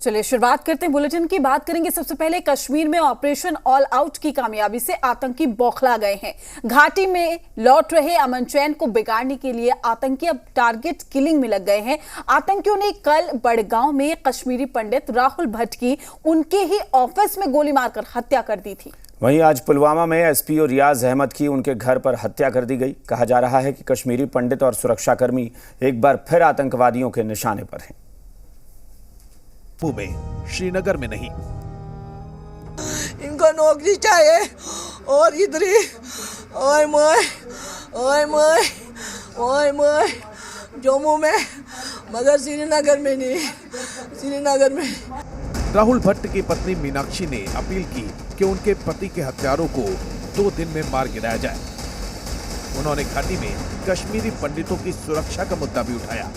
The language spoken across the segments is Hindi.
चलिए शुरुआत करते हैं बुलेटिन की। बात करेंगे सबसे पहले कश्मीर में ऑपरेशन ऑल आउट की कामयाबी से आतंकी बौखला गए हैं। घाटी में लौट रहे अमन चैन को बिगाड़ने के लिए आतंकी अब टारगेट किलिंग में लग गए हैं। आतंकियों ने कल बड़गांव में कश्मीरी पंडित राहुल भट्ट की उनके ही ऑफिस में गोली मारकर हत्या कर दी थी। वहीं आज पुलवामा में एसपीओ रियाज अहमद की उनके घर पर हत्या कर दी गई। कहा जा रहा है कि कश्मीरी पंडित और सुरक्षाकर्मी एक बार फिर आतंकवादियों के निशाने पर हैं। में श्रीनगर में नहीं, इनको नौकरी चाहिए और इधर ही ओए मोए जम्मू में, मगर श्रीनगर में नहीं, श्रीनगर में। राहुल भट्ट की पत्नी मीनाक्षी ने अपील की कि उनके पति के हत्यारों को 2 दिन में मार गिराया जाए। उन्होंने घाटी में कश्मीरी पंडितों की सुरक्षा का मुद्दा भी उठाया।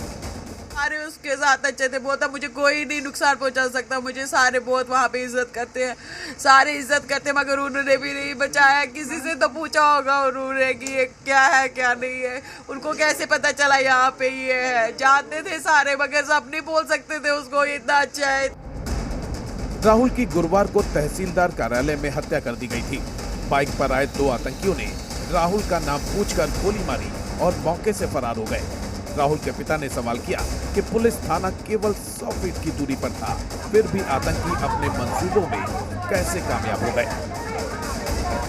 सारे उसके साथ अच्छे थे, बहुत मुझे कोई नहीं नुकसान पहुंचा सकता, मुझे सारे बहुत वहाँ पे इज्जत करते हैं, सारे इज्जत करते हैं, मगर उन्होंने भी नहीं बचाया। किसी से तो पूछा होगा उन्होंने कि ये क्या है क्या नहीं है, उनको कैसे पता चला यहाँ पे ये है। जानते थे सारे, मगर सब नहीं बोल सकते थे उसको इतना अच्छा है। राहुल की गुरुवार को तहसीलदार कार्यालय में हत्या कर दी गई थी। बाइक पर आए 2 आतंकियों ने राहुल का नाम पूछकर गोली मारी और मौके से फरार हो गए। राहुल के पिता ने सवाल किया कि पुलिस थाना केवल 100 फीट की दूरी पर था, फिर भी आतंकी अपने मंसूबों में कैसे कामयाब हो गए।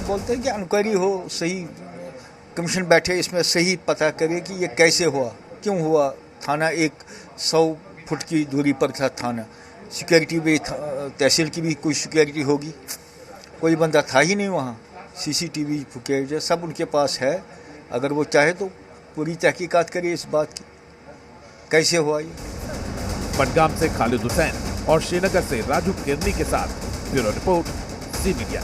बोलते हैं कि इंक्वायरी हो, सही कमीशन बैठे, इसमें सही पता करे कि ये कैसे हुआ, क्यों हुआ। थाना एक 100 फुट की दूरी पर था थाना, सिक्योरिटी भी तहसील की भी कोई सिक्योरिटी होगी, कोई बंदा था ही नहीं वहाँ। सीसीटीवी फुटेज सब उनके पास है, अगर वो चाहे तो पूरी तहकीकात करिए इस बात की कैसे हुआ ये। बडगाम से खालिद हुसैन और श्रीनगर से राजू किरनी के साथ bureau report, C media.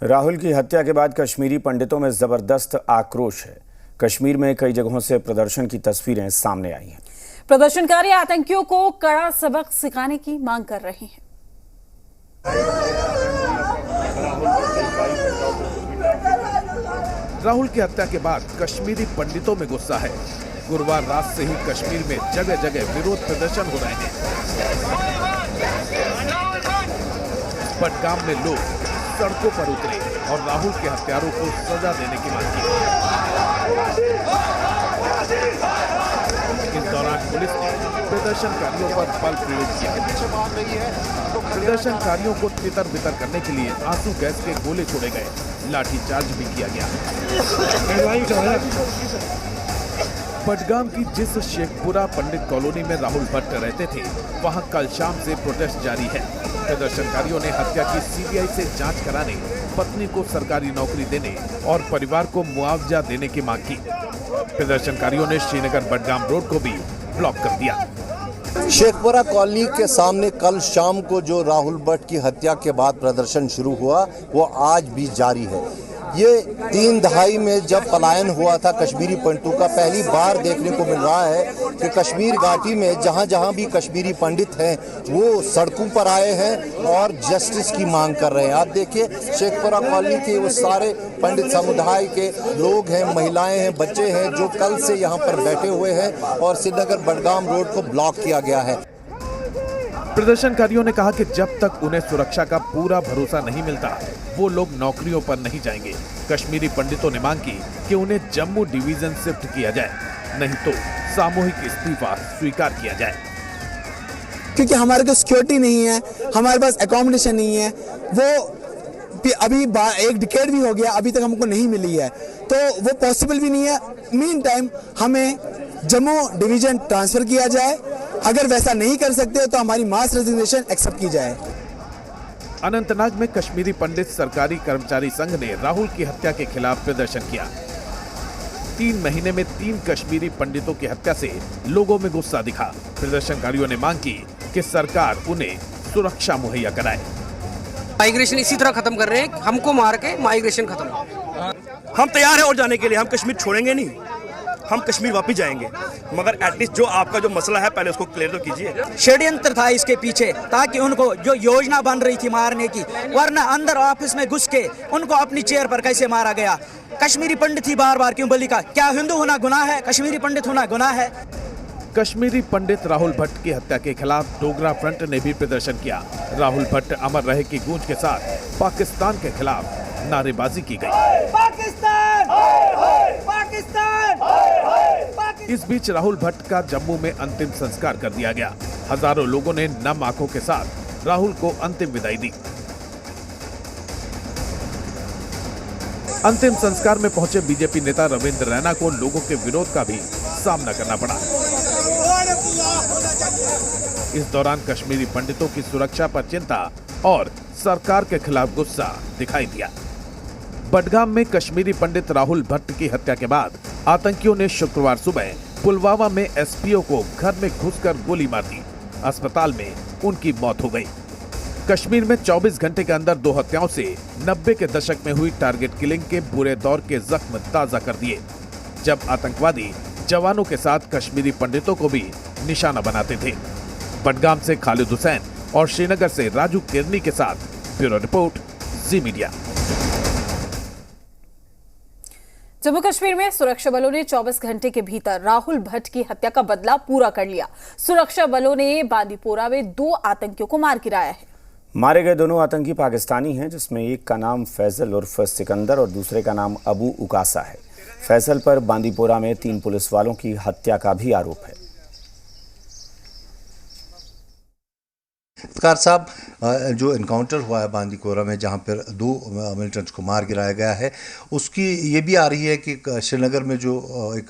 Rahul की हत्या के बाद कश्मीरी पंडितों में जबरदस्त आक्रोश है। कश्मीर में कई जगहों से प्रदर्शन की तस्वीरें सामने आई हैं। प्रदर्शनकारी आतंकियों को कड़ा सबक सिखाने की मांग कर रहे हैं। राहुल की हत्या के बाद कश्मीरी पंडितों में गुस्सा है। गुरुवार रात से ही कश्मीर में जगह जगह विरोध प्रदर्शन हो रहे हैं। बडगाम में लोग सड़कों पर उतरे और राहुल के हत्यारों को सजा देने की मांग की। इस दौरान पुलिस ने प्रदर्शनकारियों पर बल प्रयोग किया। प्रदर्शनकारियों को तितर बितर करने के लिए आंसू गैस के गोले छोड़े गए, लाठीचार्ज भी किया गया। बडगाम की जिस शेखपुरा पंडित कॉलोनी में राहुल भट्ट रहते थे, वहां कल शाम से प्रोटेस्ट जारी है। प्रदर्शनकारियों ने हत्या की सीबीआई से जांच कराने, पत्नी को सरकारी नौकरी देने और परिवार को मुआवजा देने की मांग की। प्रदर्शनकारियों ने श्रीनगर बडगाम रोड को भी ब्लॉक कर दिया। शेखपुरा कॉलोनी के सामने कल शाम को जो राहुल भट्ट की हत्या के बाद प्रदर्शन शुरू हुआ, वो आज भी जारी है। ये 3 दहाई में जब पलायन हुआ था कश्मीरी पंडितों का, पहली बार देखने को मिल रहा है कि कश्मीर घाटी में जहाँ जहाँ भी कश्मीरी पंडित हैं वो सड़कों पर आए हैं और जस्टिस की मांग कर रहे हैं। आप देखिए शेखपुरा कॉलोनी के वो सारे पंडित समुदाय के लोग हैं, महिलाएं हैं, बच्चे हैं, जो कल से यहाँ पर बैठे हुए हैं और श्रीनगर बडगाम रोड को ब्लॉक किया गया है। प्रदर्शनकारियों ने कहा कि जब तक उन्हें सुरक्षा का पूरा भरोसा नहीं मिलता, वो लोग नौकरियों पर नहीं जाएंगे। कश्मीरी पंडितों ने मांग की कि उन्हें जम्मू डिवीजन शिफ्ट किया जाए, नहीं तो सामूहिक इस्तीफा स्वीकार किया जाए। क्योंकि हमारे को सिक्योरिटी नहीं है, हमारे पास अकोमोडेशन नहीं है, वो अभी 1 डिकेड भी हो गया, अभी तक हमको नहीं मिली है, तो वो पॉसिबल भी नहीं है। मीन टाइम हमें जम्मू डिवीजन ट्रांसफर किया जाए, अगर वैसा नहीं कर सकते तो हमारी मास रेजिग्नेशन एक्सेप्ट की जाए। अनंतनाग में कश्मीरी पंडित सरकारी कर्मचारी संघ ने राहुल की हत्या के खिलाफ प्रदर्शन किया। 3 महीने में 3 कश्मीरी पंडितों की हत्या से लोगों में गुस्सा दिखा। प्रदर्शनकारियों ने मांग की कि सरकार उन्हें सुरक्षा मुहैया कराए। माइग्रेशन इसी तरह खत्म कर रहे हैं, हमको मार के माइग्रेशन खत्म। हम तैयार हैं और जाने के लिए, हम कश्मीर छोड़ेंगे नहीं, हम कश्मीर वापस जाएंगे, मगर एटलीस्ट जो आपका जो मसला है पहले उसको क्लियर तो कीजिए। षड्यंत्र था इसके पीछे, ताकि उनको जो योजना बन रही थी मारने की, वरना अंदर ऑफिस में घुस के उनको अपनी चेयर पर कैसे मारा गया। कश्मीरी पंडित ही बार बार क्यों बलि का? क्या हिंदू होना गुनाह है? कश्मीरी पंडित होना गुनाह है? कश्मीरी पंडित राहुल भट्ट की हत्या के खिलाफ डोगरा फ्रंट ने भी प्रदर्शन किया। राहुल भट्ट अमर रहे की गूंज के साथ पाकिस्तान के खिलाफ नारेबाजी की गई। पाकिस्तान! पाकिस्तान! इस बीच राहुल भट्ट का जम्मू में अंतिम संस्कार कर दिया गया। हजारों लोगों ने नम आंखों के साथ राहुल को अंतिम विदाई दी। अंतिम संस्कार में पहुंचे बीजेपी नेता रविंद्र रैना को लोगों के विरोध का भी सामना करना पड़ा। इस दौरान कश्मीरी पंडितों की सुरक्षा पर चिंता और सरकार के खिलाफ गुस्सा दिखाई दिया। बडगाम में कश्मीरी पंडित राहुल भट्ट की हत्या के बाद आतंकियों ने शुक्रवार सुबह पुलवामा में एसपीओ को घर में घुसकर गोली मार दी। अस्पताल में उनकी मौत हो गई। कश्मीर में 24 घंटे के अंदर 2 हत्याओं से 90 के दशक में हुई टारगेट किलिंग के बुरे दौर के जख्म ताजा कर दिए, जब आतंकवादी जवानों के साथ कश्मीरी पंडितों को भी निशाना बनाते थे। बडगाम से खालिद हुसैन और श्रीनगर से राजू किरनी के साथ ब्यूरो रिपोर्ट, जी मीडिया। जम्मू कश्मीर में सुरक्षा बलों ने 24 घंटे के भीतर राहुल भट्ट की हत्या का बदला पूरा कर लिया। सुरक्षा बलों ने बांदीपोरा में 2 आतंकियों को मार गिराया है। मारे गए दोनों आतंकी पाकिस्तानी हैं, जिसमें एक का नाम फैसल उर्फ सिकंदर और दूसरे का नाम अबू उकासा है। फैसल पर बांदीपोरा में 3 पुलिस वालों की हत्या का भी आरोप है। पत्रकार साहब, जो इनकाउंटर हुआ है बांदीपोरा में, जहां पर 2 मिलिटेंट्स को मार गिराया गया है, उसकी ये भी आ रही है कि श्रीनगर में जो एक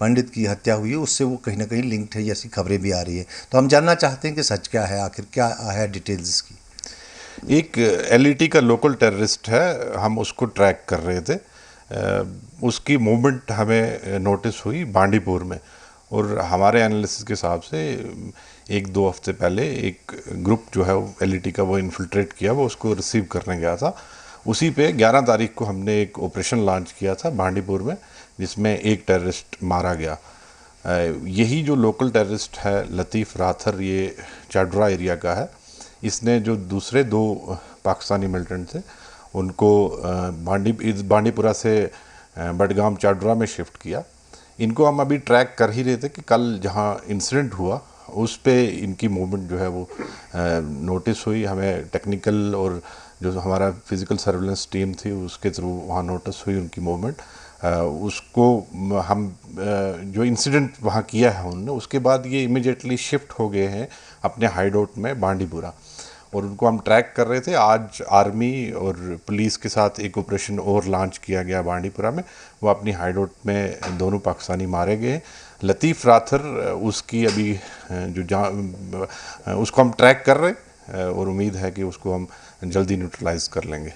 पंडित की हत्या हुई है उससे वो कहीं ना कहीं लिंक्ड है, जैसी खबरें भी आ रही है। तो हम जानना चाहते हैं कि सच क्या है, आखिर क्या है डिटेल्स इसकी। एक एलईटी का लोकल टेररिस्ट है, हम उसको ट्रैक कर रहे थे। उसकी मूवमेंट हमें नोटिस हुई बांदीपुर में, और हमारे एनालिसिस के हिसाब से 1-2 हफ्ते पहले एक ग्रुप जो है एलईटी का वो इन्फिल्ट्रेट किया, वो उसको रिसीव करने गया था। उसी पे 11 तारीख को हमने एक ऑपरेशन लॉन्च किया था बांदीपुर में, जिसमें एक टेररिस्ट मारा गया। यही जो लोकल टेररिस्ट है लतीफ़ राथर, ये चाडरा एरिया का है। इसने जो दूसरे 2 पाकिस्तानी मिलिटेंट थे उनको बांदीपुरा से बडगाम चाडरा में शिफ्ट किया। इनको हम अभी ट्रैक कर ही रहे थे कि कल जहां इंसिडेंट हुआ उस पे इनकी मूवमेंट जो है वो नोटिस हुई। हमें टेक्निकल और जो हमारा फिज़िकल सर्वेलेंस टीम थी उसके थ्रू वहाँ नोटिस हुई उनकी मूवमेंट। उसको हम जो इंसिडेंट वहाँ किया है उन्होंने, उसके बाद ये इमीडिएटली शिफ्ट हो गए हैं अपने हाइड आउट में बांदीपुरा, और उनको हम ट्रैक कर रहे थे। आज आर्मी और पुलिस के साथ एक ऑपरेशन और लॉन्च किया गया बांदीपुरा में। वो अपनी हाइड आउट में दोनों पाकिस्तानी मारे गए। लतीफ़ राथर, उसकी अभी उसको हम ट्रैक कर रहे हैं और उम्मीद है कि उसको हम जल्दी न्यूट्रलाइज कर लेंगे।